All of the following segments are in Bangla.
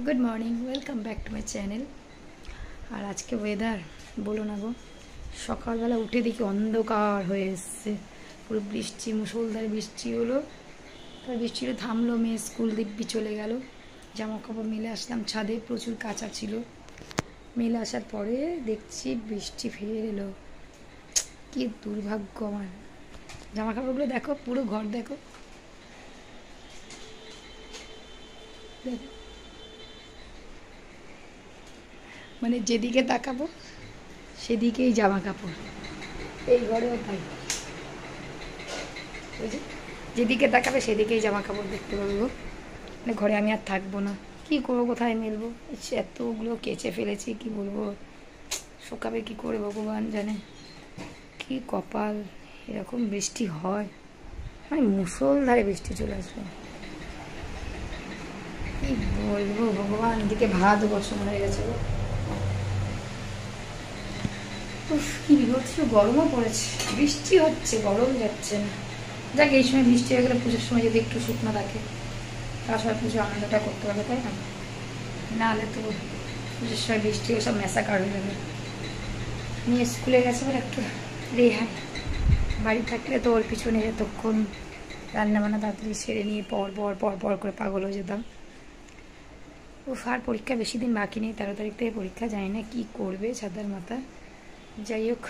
Good morning, welcome back to my channel. আর আজকে ওয়েদার বলো না গো, সকালবেলা উঠে দেখি অন্ধকার হয়ে এসছে, পুরো বৃষ্টি, মুষলধারে বৃষ্টি হলো। তার বৃষ্টিটা থামলো, মেয়ে স্কুল দিব্যি চলে গেল। জামা কাপড় মেলে আসলাম ছাদে, প্রচুর কাঁচা ছিল। মেলে আসার পরে দেখছি বৃষ্টি ফের এলো। কি দুর্ভাগ্য আমার। জামা কাপড়গুলো দেখো, পুরো ঘর দেখো, দেখো মানে যেদিকে তাকাবো সেদিকেই জামা কাপড়। এই ঘরেও তাই, যেদিকে তাকাবে সেদিকেই জামা কাপড় দেখতে পাবো। মানে ঘরে আমি আর থাকবো না, কি করবো, কোথায় মেলবো? এতগুলো কেচে ফেলেছি, কি বলবো, শুকাবে কি করে ভগবান জানে। কি কপাল, এরকম বৃষ্টি হয়, মানে মুষলধারে বৃষ্টি চলে আসবে। কি বলবো ভগবান, এদিকে ভাত বসানো হয়ে গেছে। কি বিভৎস গরমও পড়েছে, বৃষ্টি হচ্ছে, গরম যাচ্ছে না। যাক, এই সময় বৃষ্টি হয়ে গেলে পুজোর সময় যদি একটু শুকনো থাকে, তাছাড়া পুজো আনন্দটা করতে পারবে, তাই না? নাহলে তো পুজোর সময় বৃষ্টি সব মেসাকার হয়ে যাবে। নিয়ে স্কুলে গেছে বলে একটু রেহাই। বাড়ি থাকলে তো ওর পিছনে এতক্ষণ রান্নাবান্না তাড়াতাড়ি সেরে নিয়ে পর পর পর পর করে পাগল হয়ে যেতাম। আর পরীক্ষা বেশি দিন বাকি নেই, 13 তারিখ থেকে পরীক্ষা, জানি না কী করবে ছাতার মাথা। যাই হোক,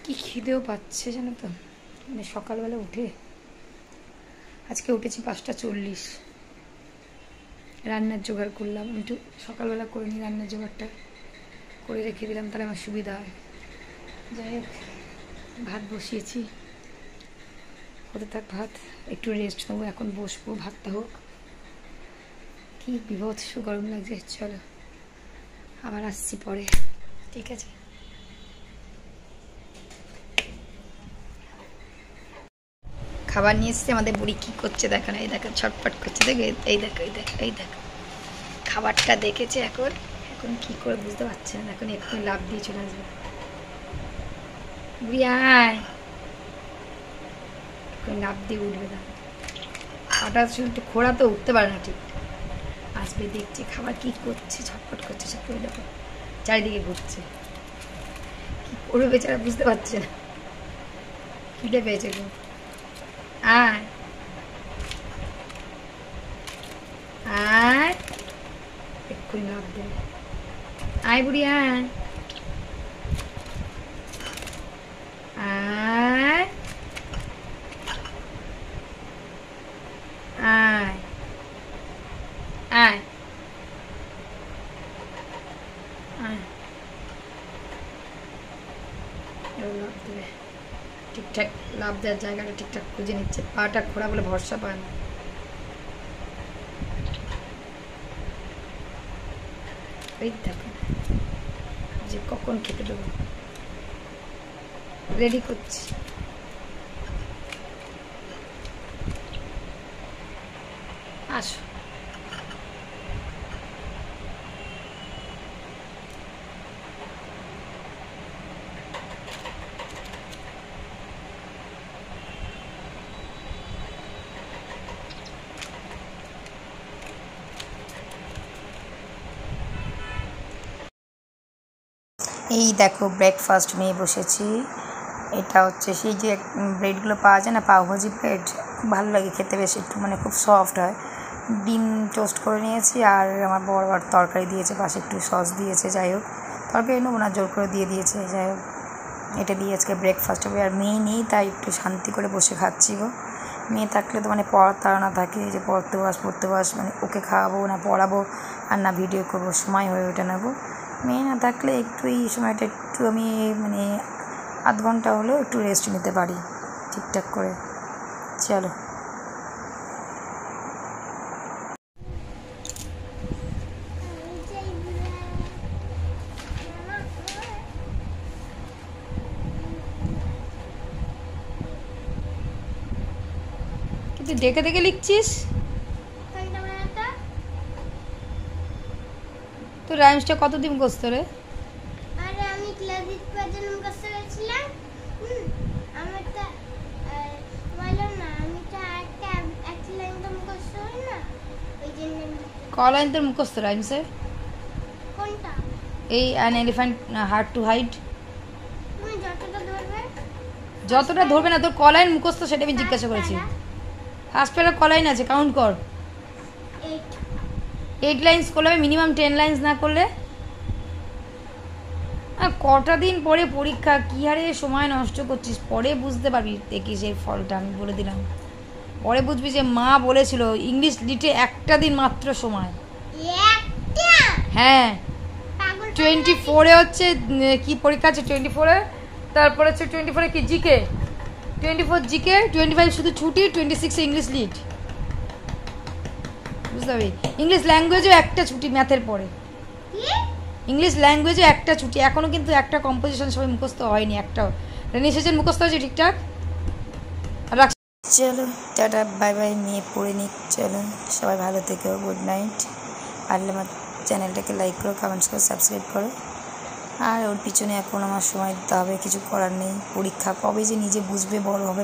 কি খিদেও পাচ্ছে জানো তো। মানে সকালবেলা উঠে, আজকে উঠেছি 5টা 40, রান্নার জোগাড় করলাম। একটু সকালবেলা করে নিই, রান্নার জোগাড়টা করে রেখে দিলাম, তাহলে আমার সুবিধা হয়। যাই হোক, ভাত বসিয়েছি, হতে থাক ভাত, একটু রেস্ট নেবো, এখন বসবো, ভাতটা হোক। কি বিভৎস গরম লাগছে, চলো আবার আসছি পরে, ঠিক আছে? খাবার নিয়ে এসছে, আমাদের বুড়ি কি করছে দেখো না, এই দেখো ছটফট করছে, দেখো এই দেখো এই দেখো এই দেখো, খাবারটা দেখেছে। এখন এখন কি করে বুঝতে পারছে না, এখন এক্ষুনি লাভ দিয়ে চলে আসবে। বুড়ি আয়, এখন লাভ দিয়ে উঠবে। না হাঁটা একটু খোড়া তো, উঠতে পারে না ঠিক। আসবে, দেখছে খাবার কি করছে, ছটফট করছে, ছটফট দেখো চারিদিকে ঘুরছে, কি করবে বেচারা বুঝতে পারছে না, খিদে পেয়েছে গো। আয় আয়, এক্ষুনি লাভ দেবে। আয় বুড়ি আয়, আয় আয় আয় আয়, লাভ দেবে ঠিকঠাক। লাভ দেওয়ার জায়গাটা ঠিকঠাক খুঁজে নিচ্ছে, পাটা খোঁড়া বলে ভরসা পায় না। এই দেখো যে কখন খেতে দেবো, রেডি করছি। আসো, এই দেখো ব্রেকফাস্ট নিয়ে বসেছি। এটা হচ্ছে সেই যে ব্রেডগুলো পাওয়া যায় না, পাওভাজি ব্রেড, খুব ভালো লাগে খেতে, বেশ একটু মানে খুব সফট হয়। ডিম টোস্ট করে নিয়েছি, আর আমার বড় বড় তরকারি দিয়েছে, পাশে একটু সস দিয়েছে। যাই হোক, তরকারি নেবো না, জোর করে দিয়ে দিয়েছে। যাই হোক, এটা দিয়ে আজকে ব্রেকফাস্ট হবে। আর মেয়ে নেই, তাই একটু শান্তি করে বসে খাচ্ছি গো। মেয়ে থাকলে তো মানে পড়ার তাড়না থাকে, যে পড়তে বস, মানে ওকে খাওয়াবো না পড়াবো আর না ভিডিও করবো, সময় হয়ে ওঠে না গো। মেয়ে না থাকলে একটু এই সময়টা একটু আমি মানে আধ ঘন্টা হলেও একটু রেস্ট নিতে পারি ঠিকঠাক করে। চলো, কিন্তু দেখে দেখে লিখছিস তো, রাইমসটা কতদিন করছ রে? আরে আমি ক্লাস 8 পর্যন্ত মুখস্থ করেছিলাম। আমারটা বলো না, আমি তো একটা লাইন তো মুখস্থ হয় না, ওই জন্য ক লাইন তোর মুখস্থ রাইমসে? কোনটা? এই an elephant hard to hide. তুমি যতটা ধরবে না, তোর ক লাইন মুখস্থ সেটা আমি জিজ্ঞাসা করেছি। ফার্স্ট প্যারা ক লাইন আছে, কাউন্ট কর। 8 লাইন্স করলে হবে, মিনিমাম 10 লাইন্স না করলে। কটা দিন পরে পরীক্ষা, কি হারে সময় নষ্ট করছিস, পরে বুঝতে পারবি দেখিস এই ফলটা, আমি বলে দিলাম। পরে বুঝবি যে মা বলেছিল ইংলিশ লিটে একটা দিন মাত্র সময়। হ্যাঁ 24-এ হচ্ছে কি পরীক্ষা আছে 24-এ, তারপরে হচ্ছে 24-এ কি জিকে, 24 জিকে, 25 শুধু ছুটি, 26 ইংলিশ লিড, বুঝতে পারবি। ইংলিশ ল্যাঙ্গুয়েজও একটা ছুটি ম্যাথের পরে, ইংলিশ ল্যাঙ্গুয়েজে একটা ছুটি। এখনও কিন্তু একটা কম্পোজিশন সবাই মুখস্থ হয়নি, একটাও। রেনি সেশন মুখস্থ হয়েছে ঠিকঠাক। চলো টাটা বাই বাই, মেয়ে পড়ে নিক। চলো সবাই ভালো থেকো, গুড নাইট। পারলে আমার চ্যানেলটাকে লাইক করো, কমেন্টস করো, সাবস্ক্রাইব করো। আর ওর পিছনে এখন আমার সময় দিতে হবে, কিছু করার নেই। পরীক্ষা কবে যে নিজে বুঝবে, বড় হবে।